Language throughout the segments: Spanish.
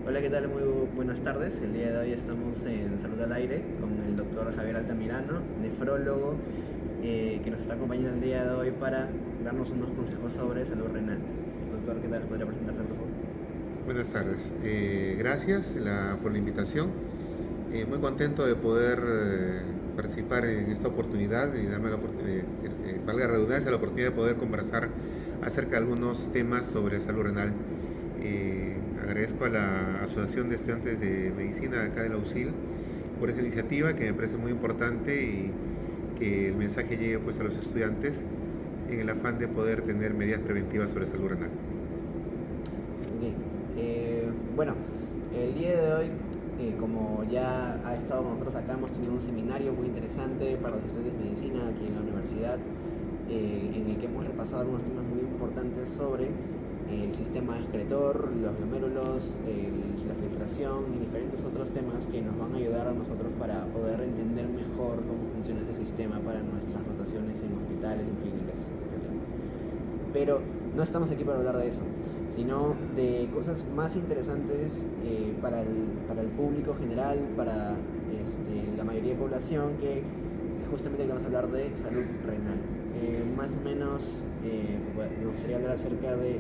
Hola, ¿qué tal? Muy buenas tardes. El día de hoy estamos en Salud al Aire con el doctor Javier Altamirano, nefrólogo, que nos está acompañando el día de hoy para darnos unos consejos sobre salud renal. Doctor, ¿qué tal? ¿Podría presentarse, por favor? Buenas tardes. Gracias por la invitación. Muy contento de poder participar en esta oportunidad y darme la oportunidad, valga la redundancia, la oportunidad de poder conversar acerca de algunos temas sobre salud renal. Agradezco a la Asociación de Estudiantes de Medicina de acá de la USIL por esta iniciativa que me parece muy importante y que el mensaje llegue pues a los estudiantes en el afán de poder tener medidas preventivas sobre salud renal. Ok. Bueno, el día de hoy, como ya ha estado con nosotros acá, hemos tenido un seminario muy interesante para los estudiantes de medicina aquí en la universidad, en el que hemos repasado algunos temas muy importantes sobre el sistema excretor, los glomérulos, la filtración y diferentes otros temas que nos van a ayudar a nosotros para poder entender mejor cómo funciona ese sistema para nuestras rotaciones en hospitales, en clínicas, etcétera. Pero no estamos aquí para hablar de eso, sino de cosas más interesantes para el público general, para la mayoría de población, que justamente vamos a hablar de salud renal. Más o menos, bueno, me gustaría hablar acerca de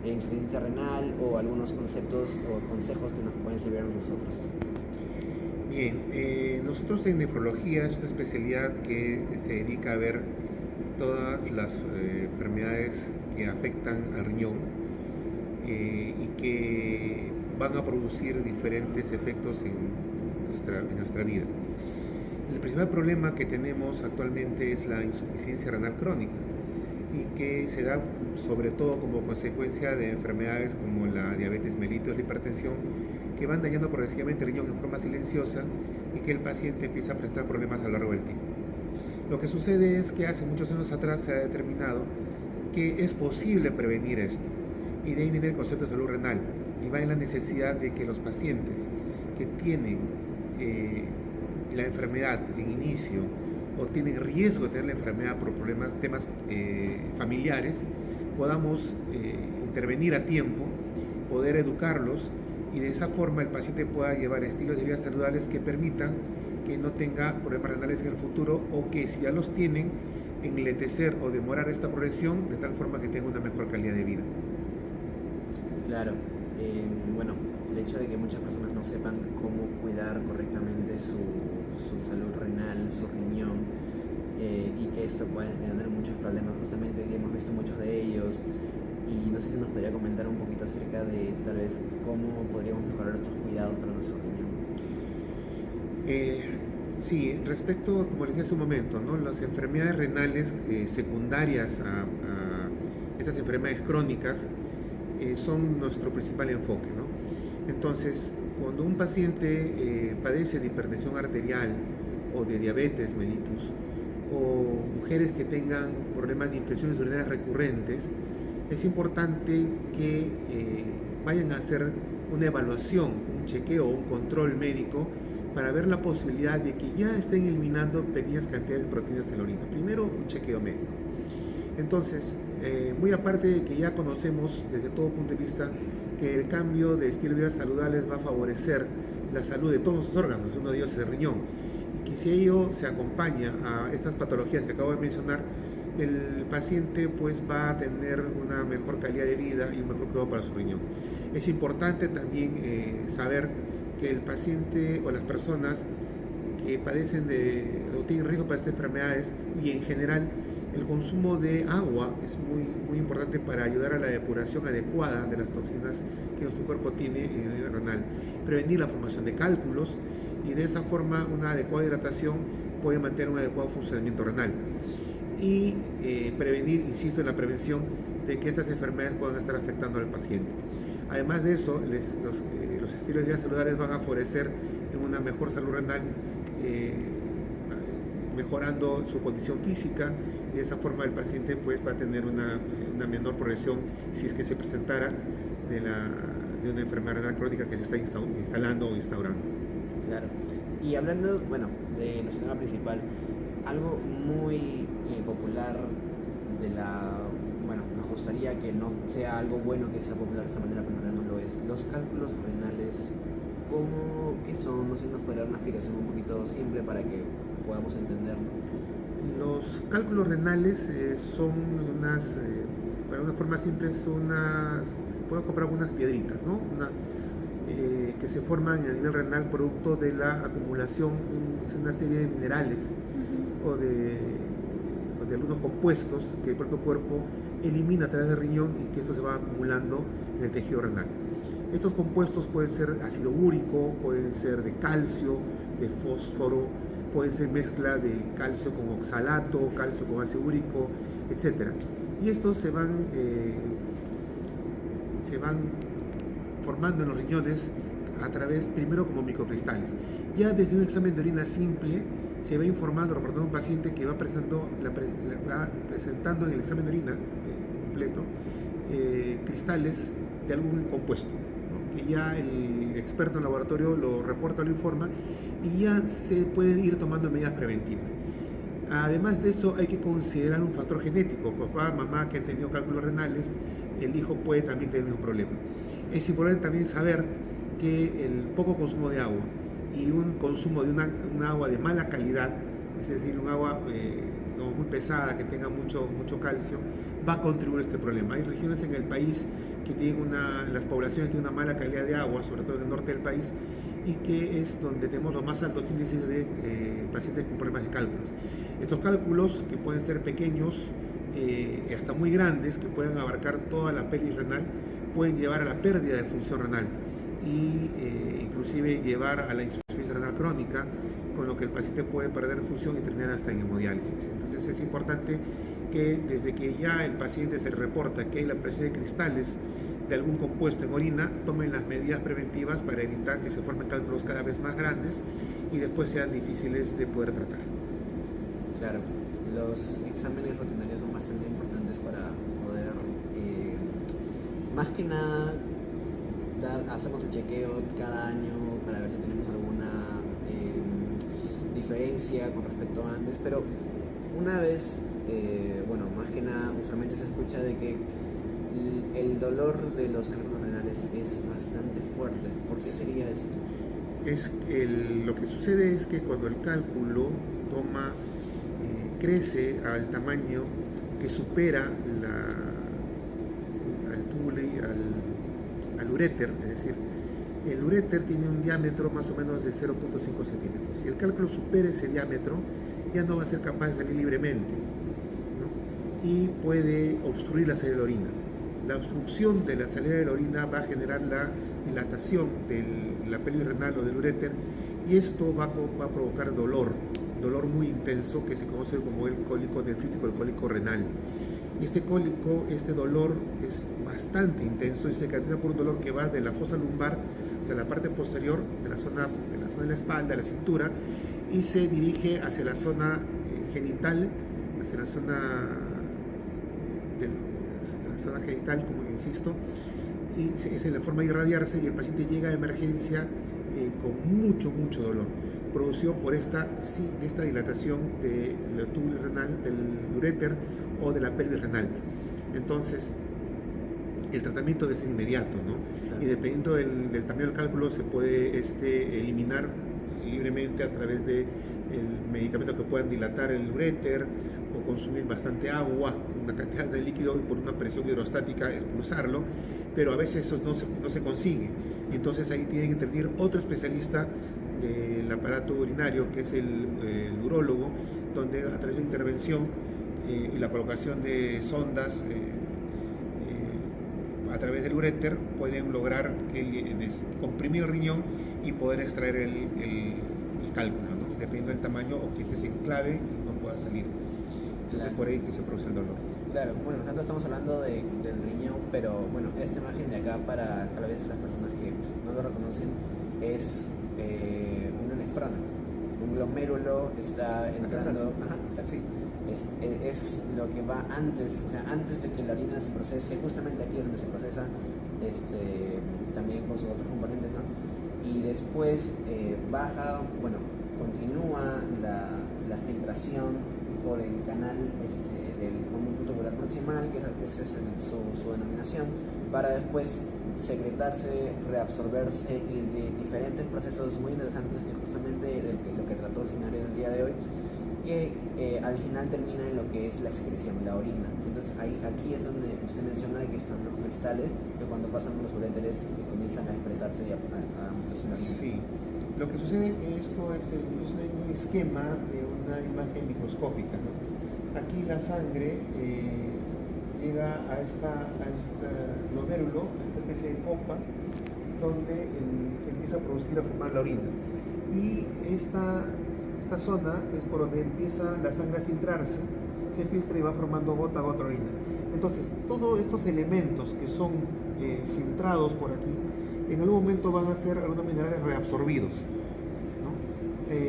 insuficiencia renal o algunos conceptos o consejos que nos pueden servir a nosotros. Bien, nosotros en nefrología es una especialidad que se dedica a ver todas las enfermedades que afectan al riñón y que van a producir diferentes efectos en nuestra vida. El principal problema que tenemos actualmente es la insuficiencia renal crónica y que se da sobre todo como consecuencia de enfermedades como la diabetes mellitus, la hipertensión, que van dañando progresivamente el riñón en forma silenciosa y que el paciente empieza a presentar problemas a lo largo del tiempo. Lo que sucede es que hace muchos años atrás se ha determinado que es posible prevenir esto y de ahí viene el concepto de salud renal y va en la necesidad de que los pacientes que tienen la enfermedad en inicio o tienen riesgo de tener la enfermedad por temas familiares, podamos intervenir a tiempo, poder educarlos y de esa forma el paciente pueda llevar estilos de vida saludables que permitan que no tenga problemas renales en el futuro o que si ya los tienen, enletecer o demorar esta progresión de tal forma que tenga una mejor calidad de vida. Claro, bueno, el hecho de que muchas personas no sepan cómo cuidar correctamente su salud renal, su riñón, y que esto puede generar muchos problemas, justamente hoy hemos visto muchos de ellos, y no sé si nos podría comentar un poquito acerca de tal vez cómo podríamos mejorar estos cuidados para nuestro riñón. Eh, sí, respecto, como les dije hace un momento, ¿no? Las enfermedades renales secundarias a estas enfermedades crónicas son nuestro principal enfoque, ¿no? Entonces, cuando un paciente padece de hipertensión arterial o de diabetes mellitus, o mujeres que tengan problemas de infecciones urinarias recurrentes, es importante que vayan a hacer una evaluación, un chequeo, un control médico para ver la posibilidad de que ya estén eliminando pequeñas cantidades de proteínas en la orina. Primero, un chequeo médico. Entonces, muy aparte de que ya conocemos desde todo punto de vista que el cambio de estilo de vida saludables va a favorecer la salud de todos los órganos, uno de ellos es el riñón, y que si ello se acompaña a estas patologías que acabo de mencionar, el paciente pues va a tener una mejor calidad de vida y un mejor cuidado para su riñón. Es importante también saber que el paciente o las personas que padecen o tienen riesgo para estas enfermedades y en general el consumo de agua es muy importante para ayudar a la depuración adecuada de las toxinas que nuestro cuerpo tiene en el nivel renal. Prevenir la formación de cálculos y de esa forma una adecuada hidratación puede mantener un adecuado funcionamiento renal. Y prevenir, insisto en la prevención de que estas enfermedades puedan estar afectando al paciente. Además de eso, los estilos de vida saludables van a favorecer en una mejor salud renal, eh, mejorando su condición física y de esa forma el paciente pues, va a tener una menor progresión si es que se presentara de una enfermedad renal crónica que se está instalando o instaurando. Claro. Y hablando, bueno, de nuestro tema principal, algo muy popular de la, bueno, gustaría que no sea algo bueno que sea popular de esta manera, pero en realidad no lo es. Los cálculos renales, ¿qué son? No sé si nos puede dar una explicación un poquito simple para que podamos entenderlo. Los cálculos renales son unas, para una forma simple, son unas, se pueden comprar unas piedritas, ¿no? Que se forman a nivel renal producto de la acumulación de una serie de minerales o de algunos compuestos que el propio cuerpo elimina a través del riñón y que esto se va acumulando en el tejido renal. Estos compuestos pueden ser ácido úrico, pueden ser de calcio, de fósforo, pueden ser mezcla de calcio con oxalato, calcio con ácido úrico, etc. Y estos se van formando en los riñones a través, primero como microcristales. Ya desde un examen de orina simple se va informando, reportando un paciente que va presentando en el examen de orina completo cristales de algún compuesto, ¿no? Que ya el experto en laboratorio lo reporta, lo informa y ya se pueden ir tomando medidas preventivas. Además de eso hay que considerar un factor genético. Papá, mamá que han tenido cálculos renales, el hijo puede también tener un problema. Es importante también saber que el poco consumo de agua y un consumo de un agua de mala calidad, es decir, un agua muy pesada, que tenga mucho calcio, va a contribuir a este problema. Hay regiones en el país que tienen las poblaciones tienen una mala calidad de agua, sobre todo en el norte del país, y que es donde tenemos los más altos índices de pacientes con problemas de cálculos. Estos cálculos, que pueden ser pequeños, hasta muy grandes, que pueden abarcar toda la pelvis renal, pueden llevar a la pérdida de función renal y inclusive llevar a la insuficiencia renal crónica, con lo que el paciente puede perder función y terminar hasta en hemodiálisis. Entonces es importante que desde que ya el paciente se reporta que hay la presencia de cristales de algún compuesto en orina, tomen las medidas preventivas para evitar que se formen cálculos cada vez más grandes y después sean difíciles de poder tratar. Claro, los exámenes rutinarios son bastante importantes para poder, más que nada, hacemos el chequeo cada año para ver si tenemos alguna diferencia con respecto a antes, pero una vez, más que nada, usualmente se escucha de que el dolor de los cálculos renales es bastante fuerte. ¿Por qué sería esto? Lo que sucede es que cuando el cálculo crece al tamaño que supera al uréter, es decir, el uréter tiene un diámetro más o menos de 0.5 centímetros. Si el cálculo supera ese diámetro, ya no va a ser capaz de salir libremente, ¿no? Y puede obstruir la salida de la orina. La obstrucción de la salida de la orina va a generar la dilatación de la pelvis renal o del uréter, y esto va a provocar dolor muy intenso que se conoce como el cólico nefrítico, el cólico renal. Este dolor es bastante intenso y se caracteriza por un dolor que va de la fosa lumbar, o sea, la parte posterior de la zona de la espalda, de la cintura, y se dirige hacia la zona genital, hacia la zona genital, como insisto, y es en la forma de irradiarse, y el paciente llega a emergencia con mucho dolor, producido por esta dilatación del túbulo renal, del uréter o de la pelvis renal. Entonces, el tratamiento debe ser inmediato, ¿no? Claro. Y dependiendo del tamaño del cálculo, se puede eliminar libremente a través de medicamentos que puedan dilatar el uréter, o consumir bastante agua, una cantidad de líquido, y por una presión hidrostática expulsarlo, pero a veces eso no se consigue. Entonces ahí tiene que intervenir otro especialista del aparato urinario, que es el urólogo, donde a través de intervención y la colocación de sondas a través del uréter pueden lograr comprimir el riñón y poder extraer el cálculo, ¿no? Dependiendo del tamaño, o que esté en clave y no pueda salir. Entonces claro, por ahí que se produce el dolor. Claro, bueno, nosotros estamos hablando del riñón, pero bueno, esta imagen de acá, para tal vez las personas que no lo reconocen, es una nefrona. Un glomérulo está entrando. Ajá, exacto. Sí. Es lo que va antes, o sea, antes de que la orina se procese. Justamente aquí es donde se procesa, también con sus otros componentes, ¿no? Y después continúa la filtración por el canal del conducto tubular proximal, que esa es su denominación, para después secretarse, reabsorberse y de diferentes procesos muy interesantes que justamente de lo que trató el seminario del día de hoy, que al final termina en lo que es la excreción, la orina. Entonces aquí es donde usted menciona que están los cristales, que cuando pasan por los uréteres comienzan a expresarse y a mostrarse en la orina. Sí, lo que sucede es que esto es un esquema de una imagen microscópica, ¿no? Aquí la sangre llega a este glomérulo, a esta especie de copa, donde se empieza a producir, a formar la orina. Y esta zona es por donde empieza la sangre a filtrarse, se filtra y va formando gota a gota orina. Entonces, todos estos elementos que son filtrados por aquí, en algún momento van a ser algunos minerales reabsorbidos, ¿no?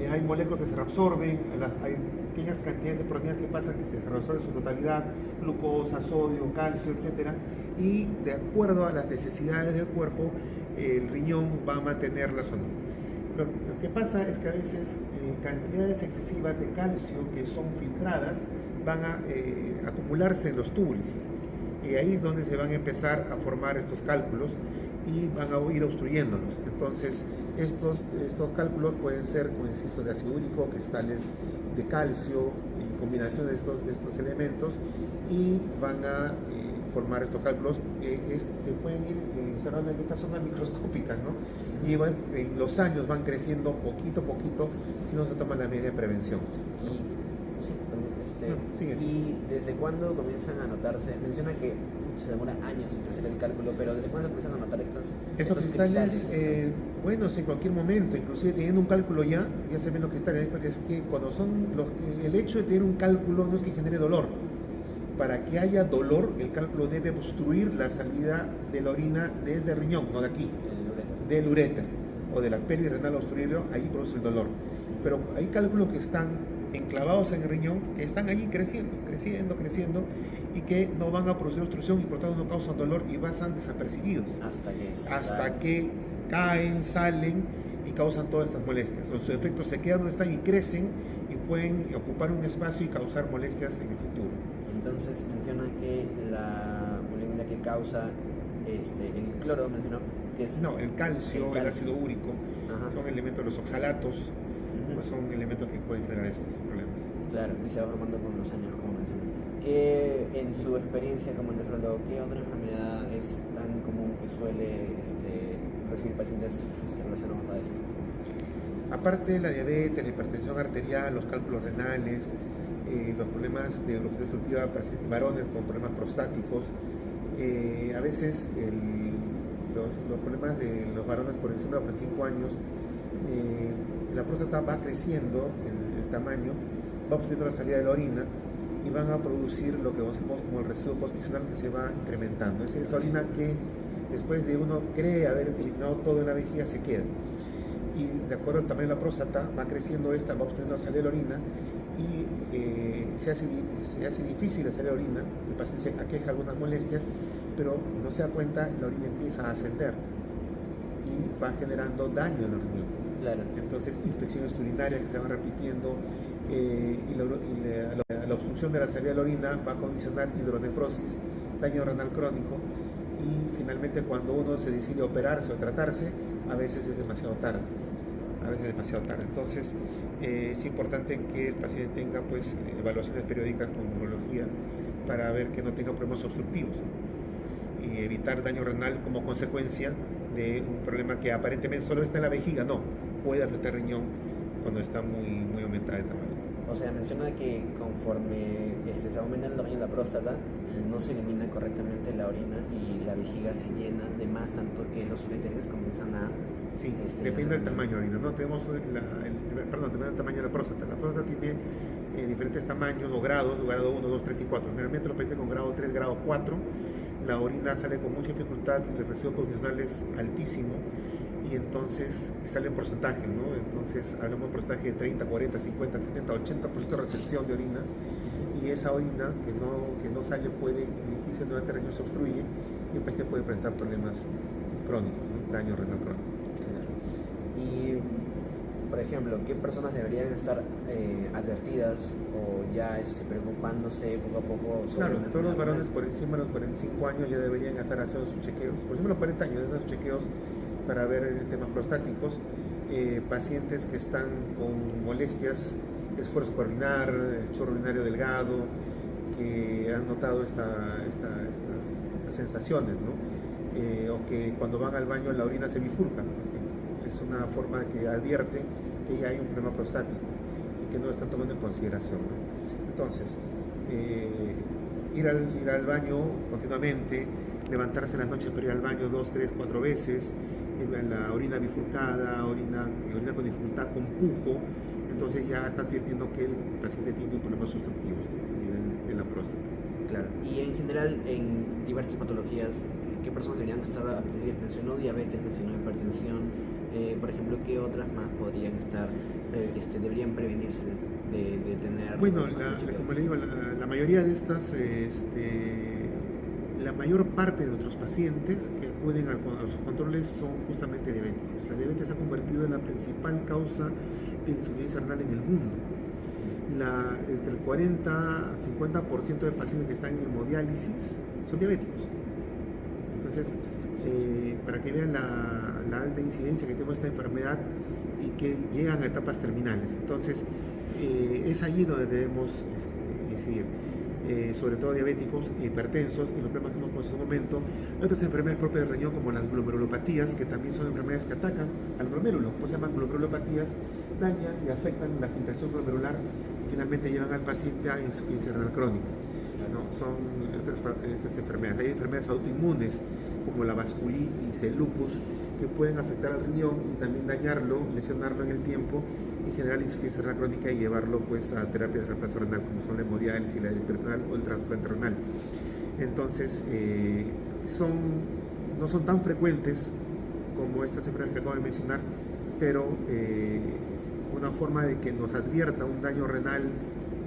Hay moléculas que se reabsorben, hay pequeñas cantidades de proteínas que pasan que se reabsorben en su totalidad, glucosa, sodio, calcio, etc. Y de acuerdo a las necesidades del cuerpo, el riñón va a mantenerlas o no. Lo que pasa es que a veces cantidades excesivas de calcio que son filtradas van a acumularse en los túbulos, y ahí es donde se van a empezar a formar estos cálculos y van a ir obstruyéndolos. Entonces estos cálculos pueden ser, como insisto, de ácido úrico, cristales de calcio, en combinación de estos elementos, y van a formar estos cálculos. Se pueden ir cerrando en estas zonas microscópicas, ¿no? Y en los años van creciendo poquito a poquito si no se toman la medida de prevención. ¿Y desde cuándo comienzan a notarse? Menciona que se demora años en hacer el cálculo, pero ¿desde cuándo comienzan a notar estos cristales? Bueno, en cualquier momento, inclusive teniendo un cálculo ya se ven los cristales. Es que cuando el hecho de tener un cálculo no es que genere dolor. Para que haya dolor, el cálculo debe obstruir la salida de la orina desde el riñón, no de aquí, del uréter, o de la pelvis renal, obstruirlo, ahí produce el dolor. Pero hay cálculos que están enclavados en el riñón, que están allí creciendo, y que no van a producir obstrucción y por tanto no causan dolor y pasan desapercibidos. Hasta que caen, salen y causan todas estas molestias. Sus efectos se quedan donde están y crecen y pueden ocupar un espacio y causar molestias en el futuro. Entonces menciona que la molécula que causa el cloro, mencionó, que es... No, el calcio, el ácido úrico, son elementos, los oxalatos, pues son elementos que pueden generar estos problemas. Claro, y se va formando con los años, como mencionó. ¿Qué, en su experiencia como nefrólogo, qué otra enfermedad es tan común que suele recibir pacientes relacionados a esto? Aparte de la diabetes, la hipertensión arterial, los cálculos renales, los problemas de neuropatía obstructiva, varones con problemas prostáticos, a veces los problemas de los varones por encima de 45 años, la próstata va creciendo, el tamaño, va obstruyendo la salida de la orina y van a producir lo que conocemos como el residuo postmisional, que se va incrementando. Es esa orina que después de uno cree haber eliminado todo en la vejiga se queda. Y de acuerdo al tamaño de la próstata, va creciendo esta, va obstruyendo la salida de la orina y se hace difícil la salida de la orina. El paciente se aqueja algunas molestias, pero no se da cuenta, la orina empieza a ascender y va generando daño en el riñón. Claro. Entonces, infecciones urinarias que se van repitiendo y la obstrucción de la salida de la orina va a condicionar hidronefrosis, daño renal crónico, y finalmente cuando uno se decide operarse o tratarse, a veces es demasiado tarde. Entonces, es importante que el paciente tenga pues evaluaciones periódicas con urología para ver que no tenga problemas obstructivos, ¿no? Y evitar daño renal como consecuencia de un problema que aparentemente solo está en la vejiga. No, puede afectar el riñón cuando está muy aumentada de tamaño. O sea, menciona que conforme se aumenta el tamaño de la próstata, no se elimina correctamente la orina y la vejiga se llena de más, tanto que los uréteres comienzan a... Sí, depende del tamaño de la orina, ¿no? Depende del tamaño de la próstata. La próstata tiene diferentes tamaños o grados, grado 1, 2, 3 y 4. Generalmente los pacientes con grado 3, grado 4, la orina sale con mucha dificultad, el residuo postmisional es altísimo y entonces sale en porcentaje, ¿no? Entonces hablamos de porcentaje de 30, 40, 50, 70, 80% de retención de orina, y esa orina que no sale puede dirigirse durante el riñón, se obstruye y el paciente puede presentar problemas crónicos, ¿no? Daño renal crónico. Y por ejemplo, ¿qué personas deberían estar advertidas o ya preocupándose poco a poco sobre Claro, una todos los enfermedad varones renal? por encima de los 45 años ya deberían estar haciendo sus chequeos, por encima de los 40 años, haciendo sus chequeos para ver temas prostáticos. Pacientes que están con molestias, esfuerzo para orinar, chorro urinario delgado, que han notado estas sensaciones, ¿no? O que cuando van al baño la orina se bifurca, por ejemplo. Es una forma que advierte que ya hay un problema prostático y que no lo están tomando en consideración, ¿no? Entonces, ir al baño continuamente, levantarse en las noches para ir al baño 2, 3, 4 veces, la orina bifurcada, orina con dificultad, con pujo, entonces ya está advirtiendo que el paciente tiene problemas obstructivos, ¿no?, a nivel de la próstata. Claro, y en general en diversas patologías, ¿qué personas deberían estar advertidas? Mencionó diabetes, mencionó hipertensión, por ejemplo, ¿qué otras más podrían estar, deberían prevenirse de tener? Bueno, más como le digo, la mayoría de estas, la mayor parte de nuestros pacientes que acuden a los controles son justamente diabéticos. La diabetes se ha convertido en la principal causa de insuficiencia renal en el mundo. Entre el 40 a 50% de pacientes que están en hemodiálisis son diabéticos. Entonces, para que vean la alta incidencia que tenemos esta enfermedad y que llegan a etapas terminales. Entonces, es allí donde debemos incidir. Sobre todo diabéticos, hipertensos y los problemas que hemos conocido en su momento. Hay otras enfermedades propias del riñón como las glomerulopatías, que también son enfermedades que atacan al glomérulo, pues se llaman glomerulopatías, dañan y afectan la filtración glomerular y finalmente llevan al paciente a insuficiencia renal crónica, ¿no? Son estas enfermedades. Hay enfermedades autoinmunes como la vasculitis, el lupus, que pueden afectar al riñón y también dañarlo, lesionarlo en el tiempo y generar insuficiencia renal crónica y llevarlo pues a terapias de reemplazo renal como son la hemodiálisis, la peritoneal o el trasplante renal. Entonces, no son tan frecuentes como estas enfermedades que acabo de mencionar, pero una forma de que nos advierta un daño renal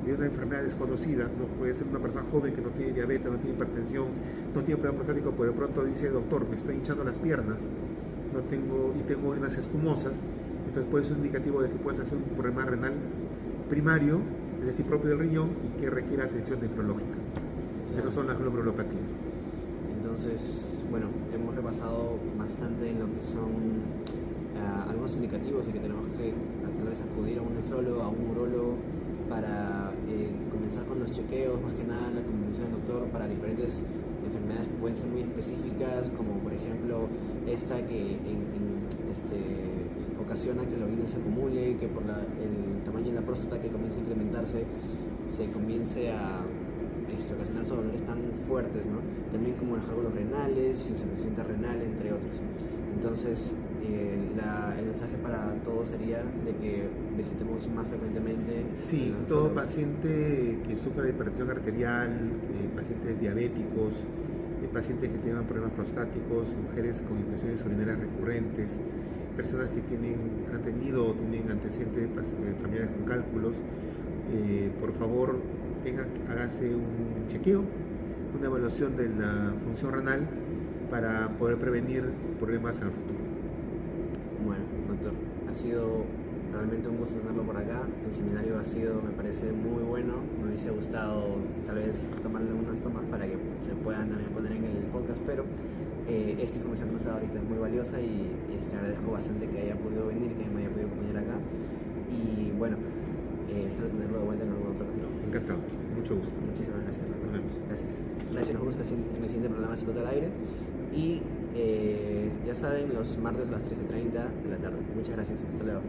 de una enfermedad desconocida, no puede ser una persona joven que no tiene diabetes, no tiene hipertensión, no tiene problema prostático, pero de pronto dice: doctor, me estoy hinchando las piernas, tengo unas escumosas. Entonces puede ser un indicativo de que puedes hacer un problema renal primario, es decir, propio del riñón, y que requiere atención nefrológica. Claro. Esas son las glomerulopatías. Entonces, bueno, hemos repasado bastante en lo que son algunos indicativos de que tenemos que tal vez acudir a un nefrólogo, a un urólogo, para comenzar con los chequeos, más que nada, como menciona el doctor, para diferentes enfermedades que pueden ser muy específicas, como por ejemplo esta que ocasiona que la orina se acumule, que por el tamaño de la próstata que comienza a incrementarse se comience a ocasionar esos dolores tan fuertes, ¿no? También como los cálculos renales, insuficiencia renal, entre otros. Entonces, el mensaje para todos sería de que visitemos más frecuentemente. Sí, todo paciente que sufra de hipertensión arterial, pacientes diabéticos, pacientes que tengan problemas prostáticos, mujeres con infecciones urinarias recurrentes, personas que han tenido o tienen antecedentes familiares con cálculos, por favor hágase un chequeo, una evaluación de la función renal para poder prevenir problemas en el futuro. Bueno, doctor, ha sido realmente un gusto tenerlo por acá. El seminario ha sido, me parece, muy bueno. Me hubiese gustado tal vez tomarle unas tomas para que se puedan también poner en el podcast, pero esta información que nos ha dado ahorita es muy valiosa y agradezco bastante que haya podido venir, que me haya podido acompañar acá. Y bueno, espero tenerlo de vuelta en alguna otra ocasión. Encantado, mucho gusto. Muchísimas gracias. Nos vemos. Gracias. Gracias, nos vemos en el siguiente programa Salud al Aire. Y ya saben, los martes a las 13:30 de la tarde. Muchas gracias, hasta luego.